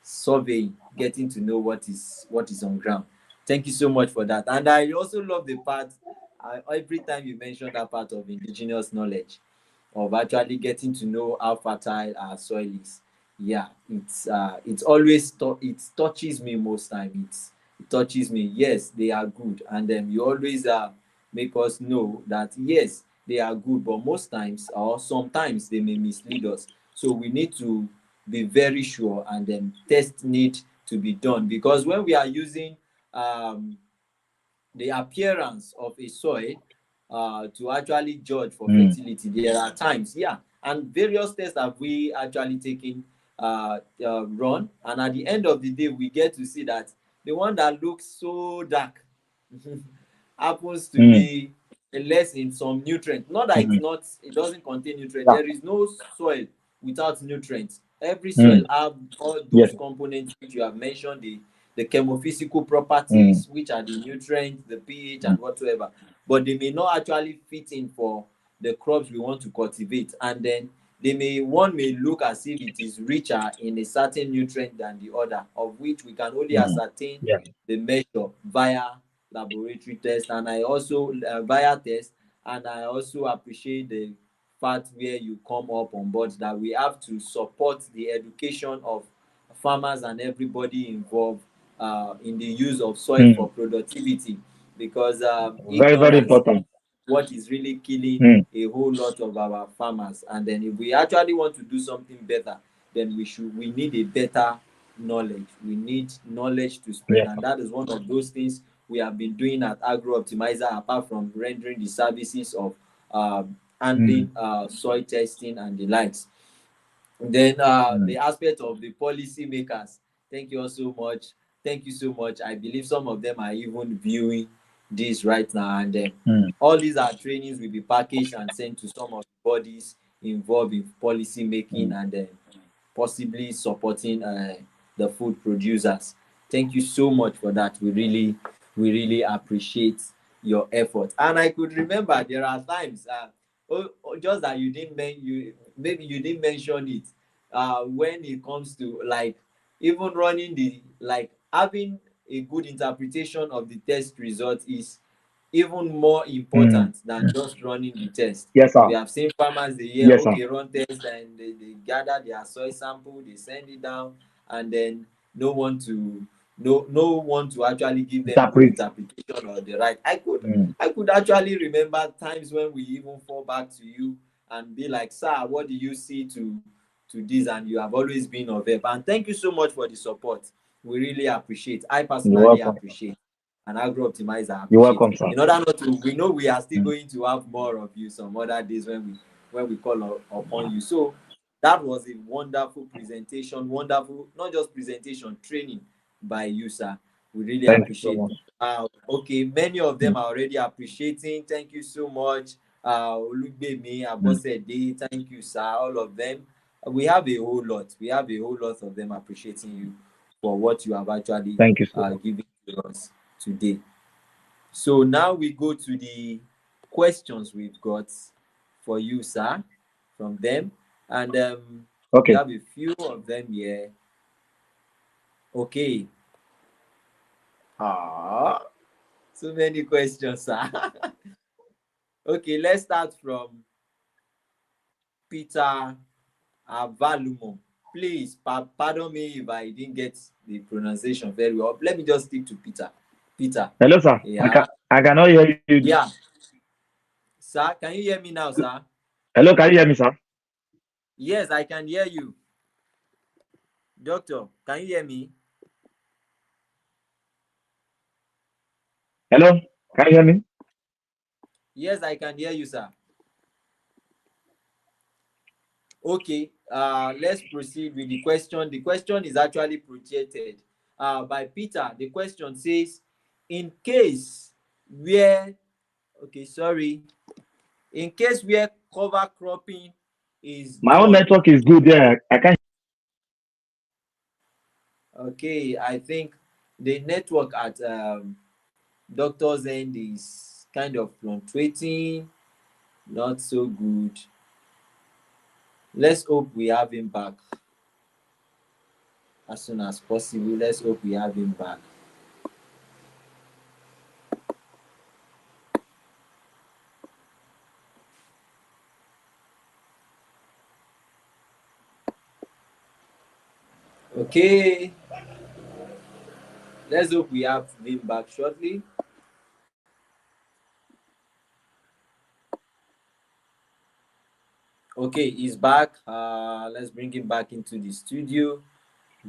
surveying, getting to know what is on ground. Thank you so much for that. And I also love the part, every time you mention that part of indigenous knowledge, of actually getting to know how fertile our soil is. Yeah, it's always it touches me most time. It touches me. Yes, they are good, and then you always make us know that yes, they are good, but most times or sometimes they may mislead us. So we need to be very sure, and then test need to be done, because when we are using um the appearance of a soil to actually judge for Mm. fertility, there are times, yeah, and various tests have we actually taken run, and at the end of the day we get to see that the one that looks so dark happens to Mm. be less in some nutrient. Not that Mm. it doesn't contain nutrient. Yeah. There is no soil without nutrients. Every soil Mm. have all Yes. those components which you have mentioned, the chemophysical Mm. properties, which are the nutrients, the pH, Mm. and whatsoever. But they may not actually fit in for the crops we want to cultivate. And then one may look as if it is richer in a certain nutrient than the other, of which we can only Mm. ascertain Yeah. the measure via laboratory test. And I also via test, and I also appreciate the part where you come up on board that we have to support the education of farmers and everybody involved in the use of soil Mm. for productivity, because Very, very ignorance is important. what is really killing Mm. a whole lot of our farmers. And then if we actually want to do something better, then we need a better knowledge. We need knowledge to spread, Yes, and sir. that is one of those things we have been doing at Agro Optimizer, apart from rendering the services of Mm. handling soil testing and the likes. Then Mm. the aspect of the policy makers. Thank you all so much. Thank you so much. I believe some of them are even viewing this right now, and Mm. all these are trainings will be packaged and sent to some of the bodies involved in policy making, Mm. and possibly supporting the food producers. Thank you so much for that. We really appreciate your effort. And I could remember there are times, just that maybe you didn't mention it when it comes to like even running the like having a good interpretation of the test result is even more important than just running the test. Yes, sir. We have seen farmers, they hear, Yes, sir. okay, run test, and they gather their soil sample, they send it down, and then no one to actually give them good Interpret. interpretation or the right. I could actually remember times when we even fall back to you and be like, sir, what do you see to this? And you have always been of help. And thank you so much for the support. We really appreciate. I You're personally welcome. appreciate, and Agro Optimizer You're appreciate. welcome, sir. In order not to, we know we are still going to have more of you some other days when we call upon you. So that was a wonderful presentation, wonderful, not just presentation, training by you, sir. We really Thank you so appreciate. much. Okay, many of them are already appreciating. Thank you so much. Olugbemi, Abosede, thank you, sir. All of them. We have a whole lot. We have a whole lot of them appreciating you for what you have actually Thank you so much. given to us today. So now we go to the questions we've got for you, sir, from them. And we Okay. have a few of them here. Okay. So many questions, sir. Okay, let's start from Peter Avalumo. Please, pardon me if I didn't get the pronunciation very well. Let me just stick to Peter. Peter. Hello, sir. Yeah. I cannot hear you. Yeah. Sir, can you hear me now, sir? Hello, can you hear me, sir? Yes, I can hear you. Doctor, can you hear me? Hello, can you hear me? Yes, I can hear you, sir. Okay, let's proceed with the question. The question is actually projected by Peter. The question says, in case where, in case where cover cropping is My own done. network is good there. I can. Okay, I think the network at doctor's end is kind of fluctuating, not so good. Let's hope we have him back as soon as possible. Let's hope we have him back. Okay, let's hope we have him back shortly. Okay, he's back. Let's bring him back into the studio.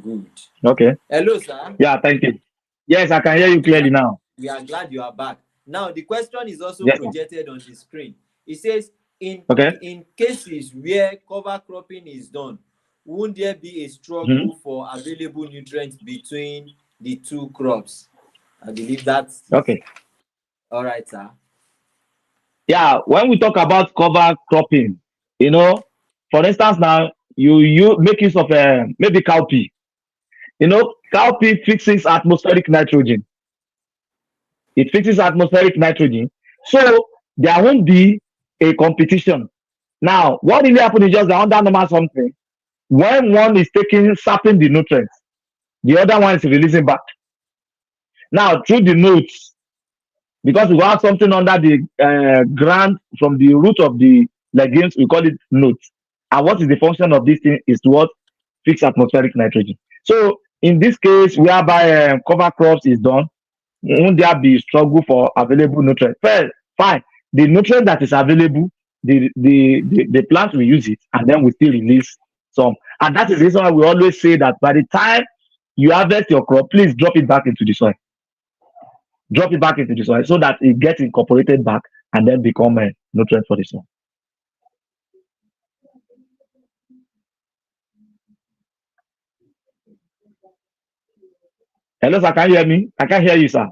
Good. Okay. Hello, sir. Yeah, thank you. Yes, I can hear you clearly now. We are glad you are back. Now, the question is also Yes, sir. projected on the screen. It says, Okay. in cases where cover cropping is done, won't there be a struggle for available nutrients between the two crops? I believe that's Okay. all right, sir. Yeah, when we talk about cover cropping, for instance, now you make use of maybe cowpea. Cowpea fixes atmospheric nitrogen. It fixes atmospheric nitrogen, so there won't be a competition. Now, what really happen is just that under normal something, when one is sapping the nutrients, the other one is releasing back. Now, through the roots, because we have something under the ground from the root of the legumes, we call it notes. And what is the function of this thing is what fix atmospheric nitrogen. So in this case, whereby cover crops is done, won't there be struggle for available nutrients? Well, fine. The nutrient that is available, the plant will use it, and then we still release some. And that is the reason why we always say that by the time you harvest your crop, please drop it back into the soil. Drop it back into the soil so that it gets incorporated back and then become a nutrient for the soil. Hello, sir. Can you hear me? I can hear you, sir.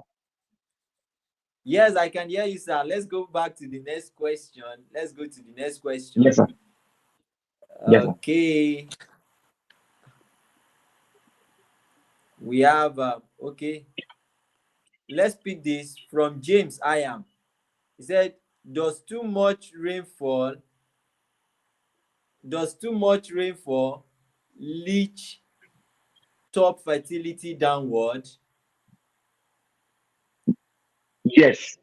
Yes, I can hear you, sir. Let's go back to the next question. Let's go to the next question. Yes, sir. Yes, sir. Okay. We have, okay. Let's pick this from James I am. He said, does too much rainfall leach top fertility downward? Yes.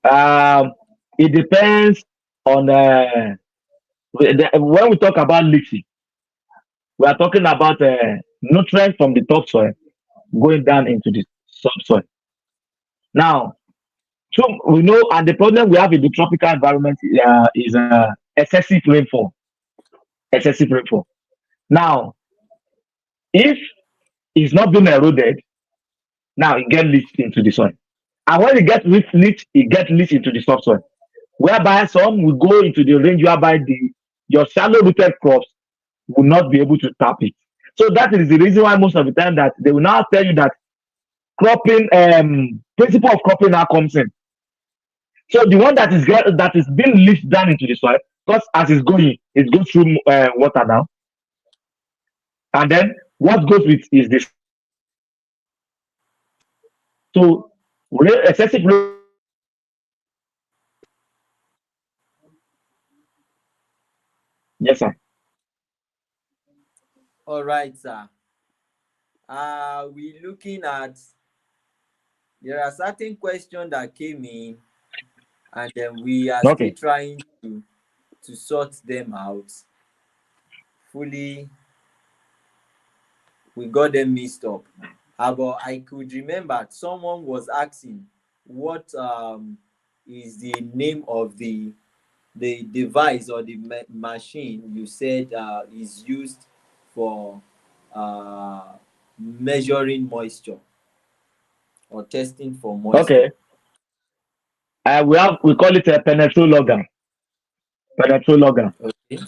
Um, it depends on when we talk about leaching, we are talking about nutrients from the topsoil going down into the subsoil. Now, so we know, and the problem we have in the tropical environment is excessive rainfall. Excessive rainfall. Now, if it's not being eroded, now it gets leached into the soil. And when it gets leached, it gets leached into the subsoil. Whereby some will go into the range whereby your shallow rooted crops will not be able to tap it. So that is the reason why most of the time that they will now tell you that cropping principle of cropping now comes in. So the one that is being leached down into the soil, because as it's going, it goes through water now, and then what goes with is the soil. So excessive rainfall will now leach into the soil. Yes, sir. All right, sir. We looking at, there are certain questions that came in, and then we are still Okay. trying to sort them out fully. We got them mixed up. But I could remember someone was asking what is the name of the device or the machine you said is used for uh, measuring moisture or testing for moisture. Okay. We call it a penetrologer. Penetrologer. Okay.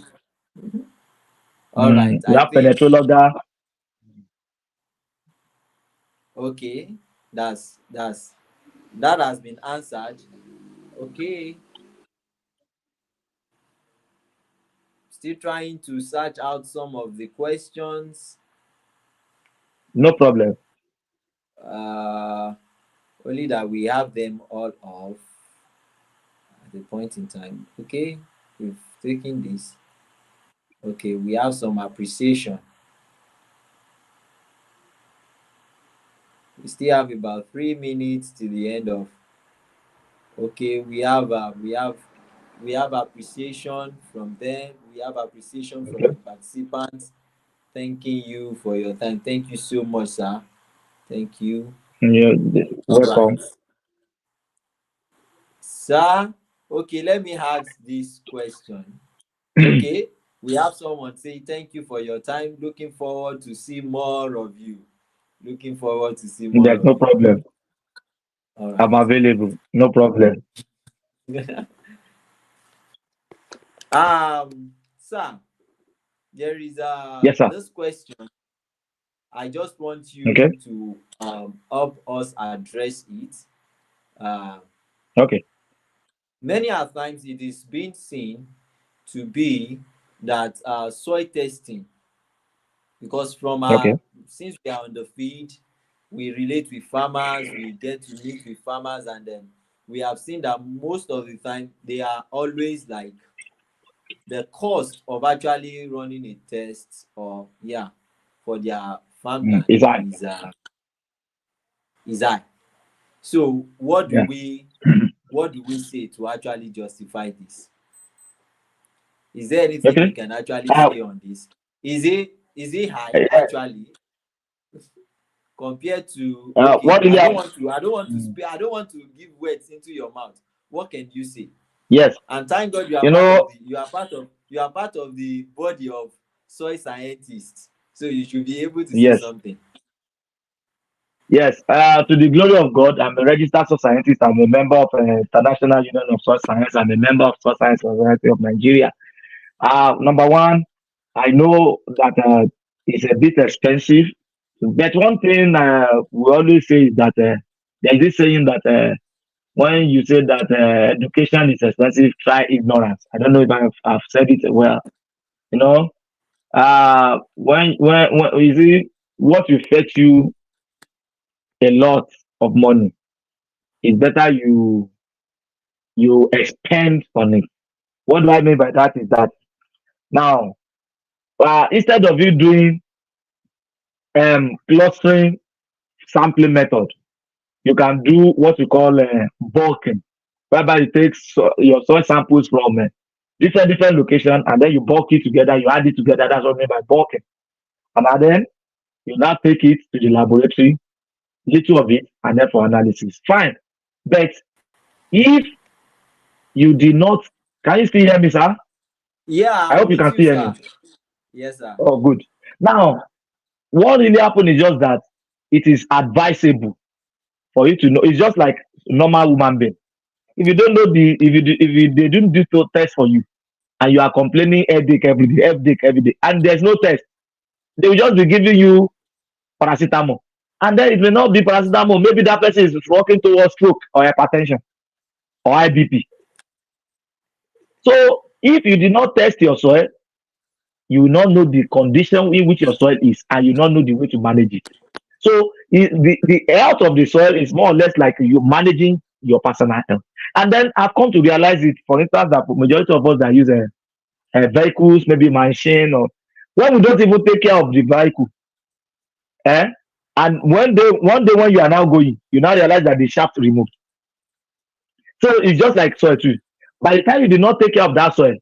All right. We I have think penetrologer. okay. That has been answered. Okay. Still trying to search out some of the questions. No problem. Uh, Only that we have them all off at the point in time. Okay, we've taken this. Okay, we have some appreciation. We still have about 3 minutes to the end of. Okay, we have appreciation from them. We have appreciation from Okay. the participants. Thanking you for your time. Thank you so much, sir. Thank you. You're All right, welcome. sir. Okay, let me ask this question. Okay, we have someone say thank you for your time. Looking forward to see more of you. Looking forward to see more There's of no you. problem. All I'm right. available. No problem. Sir, there is Yes, sir. this question. I just want Okay. you to help us address it. Uh, Okay. Many a times it is being seen to be that soil testing, because from Okay. since we are on the field, we relate with farmers, we get to meet with farmers, and then we have seen that most of the time they are always like the cost of actually running a test or yeah for their farmland Is I. is high. So Yeah. what do we say to actually justify this? Is there anything we Okay. can actually Uh, say on this? Is it high uh, actually compared to, okay, what really happened? I don't want to give words into your mouth. What can you say? Yes. And thank God You know, you are part of the body of soil scientists, so you should be able to say yes. something. Yes. To the glory of God, I'm a registered soil scientist. I'm a member of International Union of Soil Science. I'm a member of Soil Science Society of Nigeria. Number one, I know that it's a bit expensive, but one thing we always say is that there's this saying that when you say that education is expensive, try ignorance. I don't know if I've said it well. You know, when you see what will fetch you a lot of money, it's better you expend on it. What do I mean by that is that now instead of you doing clustering sampling method, you can do what we call bulking, whereby you take your soil samples from different location, and then you bulk it together, you add it together. That's what I mean by bulking. And then you now take it to the laboratory, little of it, and then for analysis. Fine. But if you did not, can you still hear me, sir? Yeah, I I'm hope you with can you, still hear sir. me. Yes, sir. Oh, good. Now, what really happened is just that it is advisable for you to know. It's just like normal human being. If you don't know if you they didn't do test for you, and you are complaining headache every day, and there's no test, they will just be giving you paracetamol, and then it may not be paracetamol. Maybe that person is working towards stroke or hypertension or high BP. So if you did not test your soil, you will not know the condition in which your soil is, and you will not know the way to manage it. So the health of the soil is more or less like you managing your personal health. And then I've come to realize it, for instance, that majority of us that use vehicles, maybe machine, or when we don't even take care of the vehicle, eh? And one day when you are now going, you now realize that the shaft removed. So it's just like soil too. By the time you did not take care of that soil,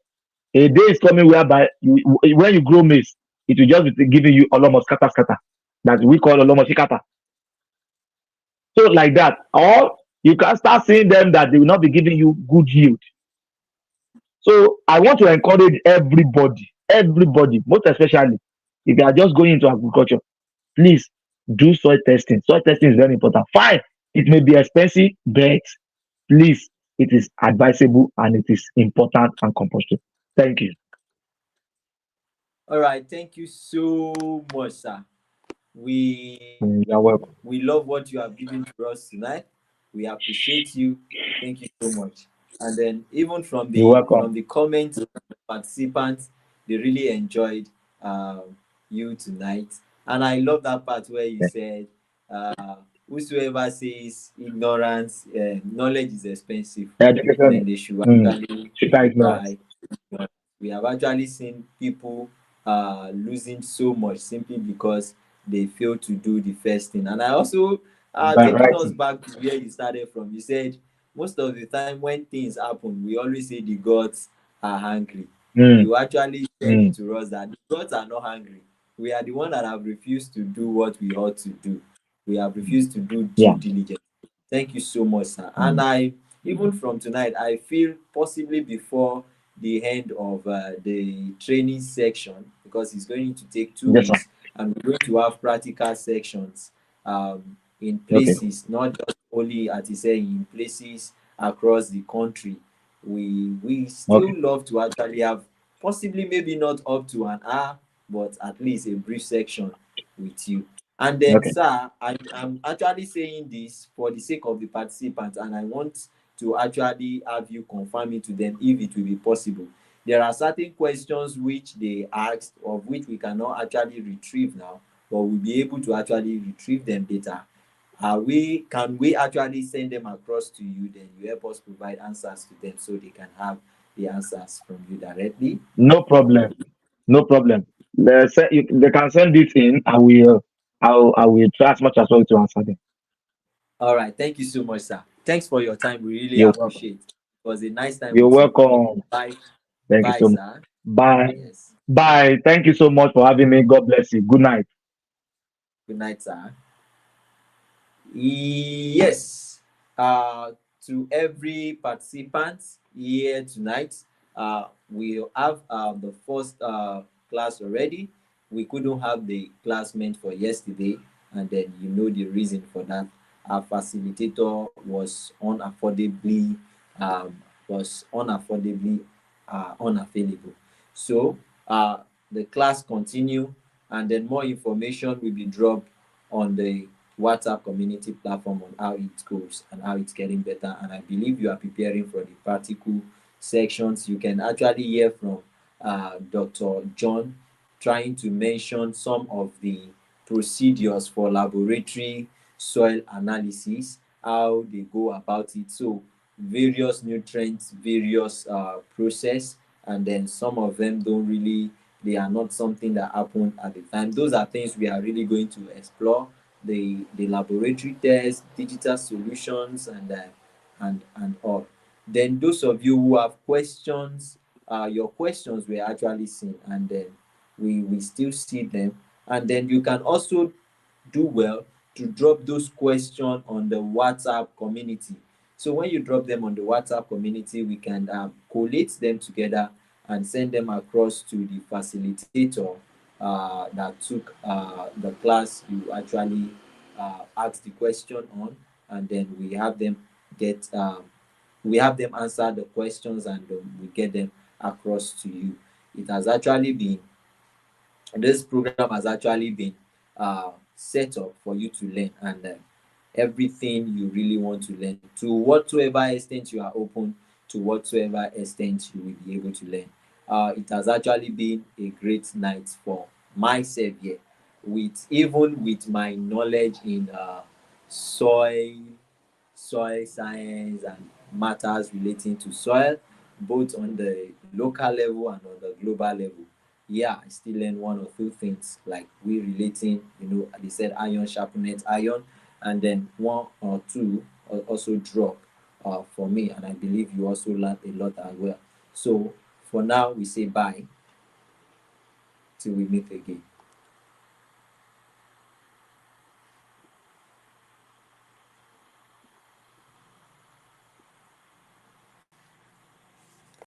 a day is coming whereby when you grow maize, it will just be giving you almost scatter, that we call almost scatter. So like that, or you can start seeing them that they will not be giving you good yield. So I want to encourage everybody, most especially if you are just going into agriculture, please do soil testing. Soil testing is very important. Fine, it may be expensive, but please, it is advisable and it is important and compulsory. Thank you. All right. Thank you so much, sir. You're welcome. We love what you have given to us tonight. We appreciate you. Thank you so much. And then even You're welcome. from the comments from the participants, they really enjoyed you tonight. And I love that part where you Yeah. said, whosoever says ignorance, knowledge is expensive, then Education, they should mm, actually Shita ignorance. try. We have actually seen people losing so much simply because they fail to do the first thing. And I also By taking us writing. back to where you started from. You said most of the time when things happen, we always say the gods are hungry. Mm, You actually said mm, to us that the gods are not hungry. We are the one that have refused to do what we ought to do. We have refused to do due yeah. diligence. Thank you so much, sir. And Mm, I even from tonight, I feel possibly before the end of the training section, because it's going to take two yes, sir. weeks and we're going to have practical sections in Okay. places, not just only at say in places across the country. We still Okay. love to actually have possibly maybe not up to an hour, but at least a brief section with you. And then, Okay. sir, I'm actually saying this for the sake of the participants, and I want to actually have you confirm it to them if it will be possible. There are certain questions which they asked, of which we cannot actually retrieve now, but we'll be able to actually retrieve them later. Can we actually send them across to you? Then you help us provide answers to them so they can have the answers from you directly. No problem. No problem. They can send it in. I will try as much as well to answer them. All right. Thank you so much, sir. Thanks for your time. We really You're welcome. appreciate it. It was a nice time You're with you. welcome. Bye. Thank you Bye, so much. sir. Bye. Yes. Bye. Thank you so much for having me. God bless you. Good night. Good night, sir. Yes, to every participant here tonight, we have the first class already. We couldn't have the class meant for yesterday, and then you know the reason for that. Our facilitator um, was unaffordably unavailable. So the class continue, and then more information will be dropped on the WhatsApp community platform on how it goes and how it's getting better. And I believe you are preparing for the practical sections. You can actually hear from Dr. John trying to mention some of the procedures for laboratory soil analysis, how they go about it. So various nutrients, various process, and then some of them don't really, they are not something that happened at the time. Those are things we are really going to explore the laboratory tests, digital solutions, and all. Then those of you who have questions, your questions were actually seen, and then we still see them. And then you can also do well to drop those questions on the WhatsApp community. So when you drop them on the WhatsApp community, we can collate them together and send them across to the facilitator that took the class you actually asked the question on, and then get we have them answer the questions, and we get them across to you. It has actually been This program has actually been set up for you to learn, and everything you really want to learn, to whatsoever extent you are open, to whatsoever extent you will be able to learn. It has actually been a great night for myself here, with my knowledge in soil soil science and matters relating to soil, both on the local level and on the global level. Yeah, I still learn one or two things, like we relating, they said iron sharpened iron, and then one or two also drop for me, and I believe you also learned a lot as well. So for now, we say bye till we meet again.